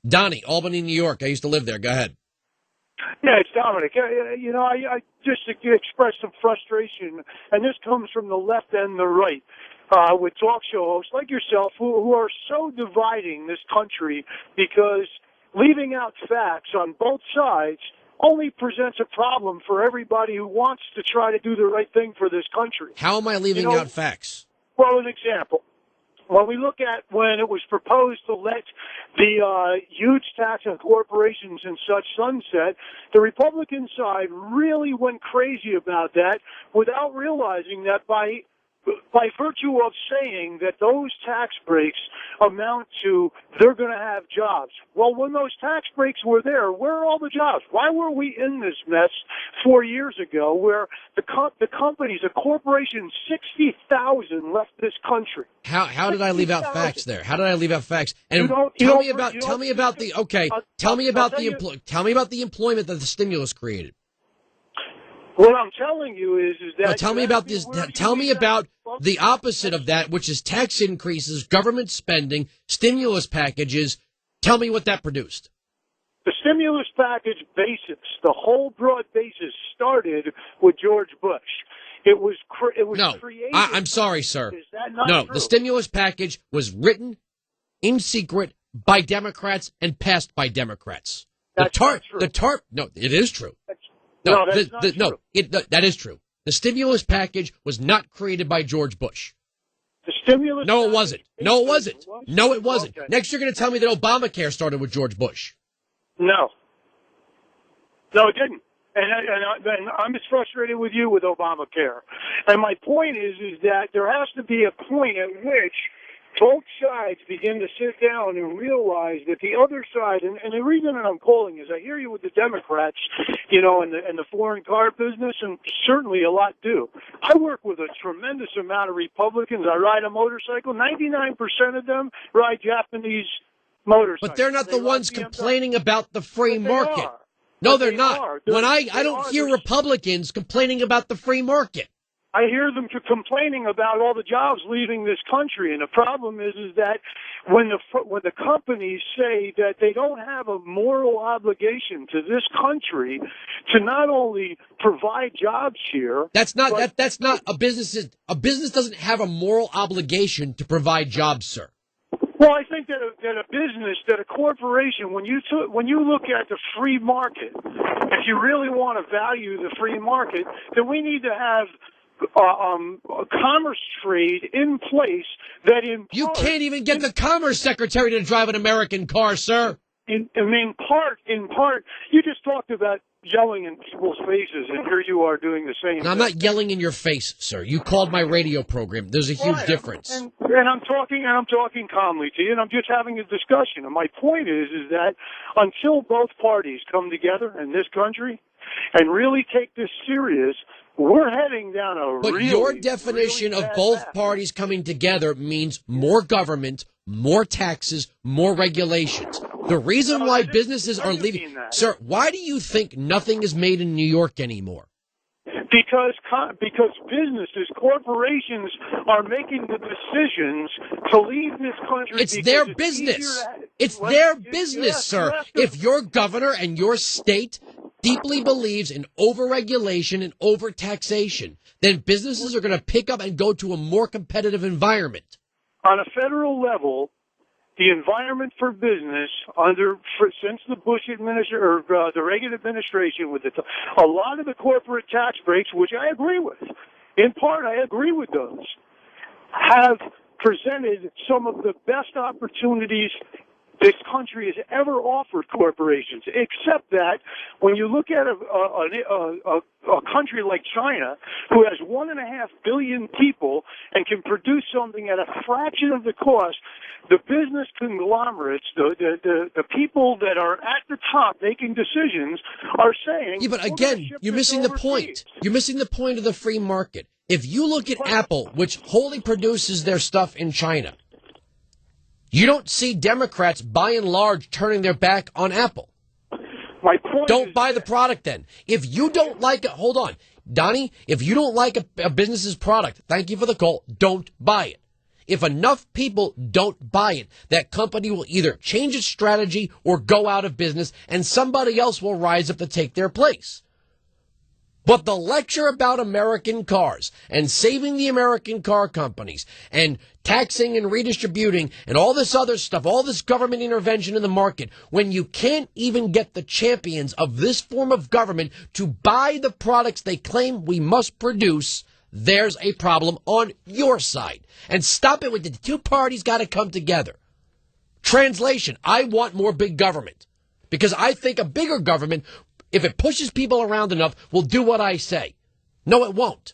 Donnie, Albany, New York. I used to live there. Go ahead. Yeah, it's Dominick. I just expressed some frustration, and this comes from the left and the right, with talk show hosts like yourself who are so dividing this country because leaving out facts on both sides only presents a problem for everybody who wants to try to do the right thing for this country. How am I leaving out facts? Well, an example. When we look at when it was proposed to let the huge tax on corporations and such sunset, the Republican side really went crazy about that without realizing that by virtue of saying that those tax breaks amount to they're going to have jobs. Well, when those tax breaks were there, where are all the jobs? Why were we in this mess 4 years ago where the companies, the corporations, 60,000 left this country? How did I leave out facts there? How did I leave out facts? And tell me about the employment that the stimulus created. What I'm telling you is that tell me about this. Tell me about the opposite of that, which is tax increases, government spending, stimulus packages. Tell me what that produced. The stimulus package basis, the whole broad basis, started with George Bush. It was created. I'm sorry, sir. Is that not no, true? The stimulus package was written in secret by Democrats and passed by Democrats. That's not true. No, it is true. That's not true. That is true. The stimulus package was not created by George Bush. The stimulus. No, it wasn't. No, it wasn't. No, it wasn't. Okay. Next, you're going to tell me that Obamacare started with George Bush. No, it didn't. And I'm as frustrated with you with Obamacare. And my point is that there has to be a point at which both sides begin to sit down and realize that the other side, and the reason that I'm calling is I hear you with the Democrats, and the foreign car business, and certainly a lot do. I work with a tremendous amount of Republicans. I ride a motorcycle. 99% of them ride Japanese motorcycles. But they're not the ones complaining about the free market. Are. No, they're not. I They don't are. hear Republicans complaining about the free market. I hear them complaining about all the jobs leaving this country, and the problem is that when the companies say that they don't have a moral obligation to this country to not only provide jobs here, that's not a business. A business doesn't have a moral obligation to provide jobs, sir. Well, I think that a business, that a corporation, when you look at the free market, if you really want to value the free market, then we need to have a commerce trade in place that you can't even get the commerce secretary to drive an American car, sir. In part, you just talked about yelling in people's faces, and here you are doing the same. And I'm not yelling in your face, sir. You called my radio program. There's a huge difference. And I'm talking calmly to you, and I'm just having a discussion. And my point is that until both parties come together in this country and really take this serious, we're heading down a But your definition of both parties coming together means more government, more taxes, more regulations. The reason why businesses are leaving, sir, why do you think nothing is made in New York anymore? Because businesses, corporations are making the decisions to leave this country. It's their business. It's their business, sir. If your governor and your state deeply believes in overregulation and overtaxation, then businesses are going to pick up and go to a more competitive environment. On a federal level, the environment for business since the Bush administration or the Reagan administration, with a lot of the corporate tax breaks, which I agree with, in part I agree with those, have presented some of the best opportunities this country has ever offered corporations, except that when you look at a country like China, who has 1.5 billion people and can produce something at a fraction of the cost, the business conglomerates, the people that are at the top making decisions are saying... Yeah, but again, you're missing the point. You're missing the point of the free market. If you look at Apple, which wholly produces their stuff in China, you don't see Democrats, by and large, turning their back on Apple. My point Don't buy the product then. If you don't like it, hold on. Donnie, if you don't like a business's product, thank you for the call, don't buy it. If enough people don't buy it, that company will either change its strategy or go out of business, and somebody else will rise up to take their place. But the lecture about American cars and saving the American car companies and taxing and redistributing and all this other stuff, all this government intervention in the market, when you can't even get the champions of this form of government to buy the products they claim we must produce, there's a problem on your side. And stop it with the two parties got to come together. Translation, I want more big government because I think a bigger government, if it pushes people around enough, will do what I say. No, it won't.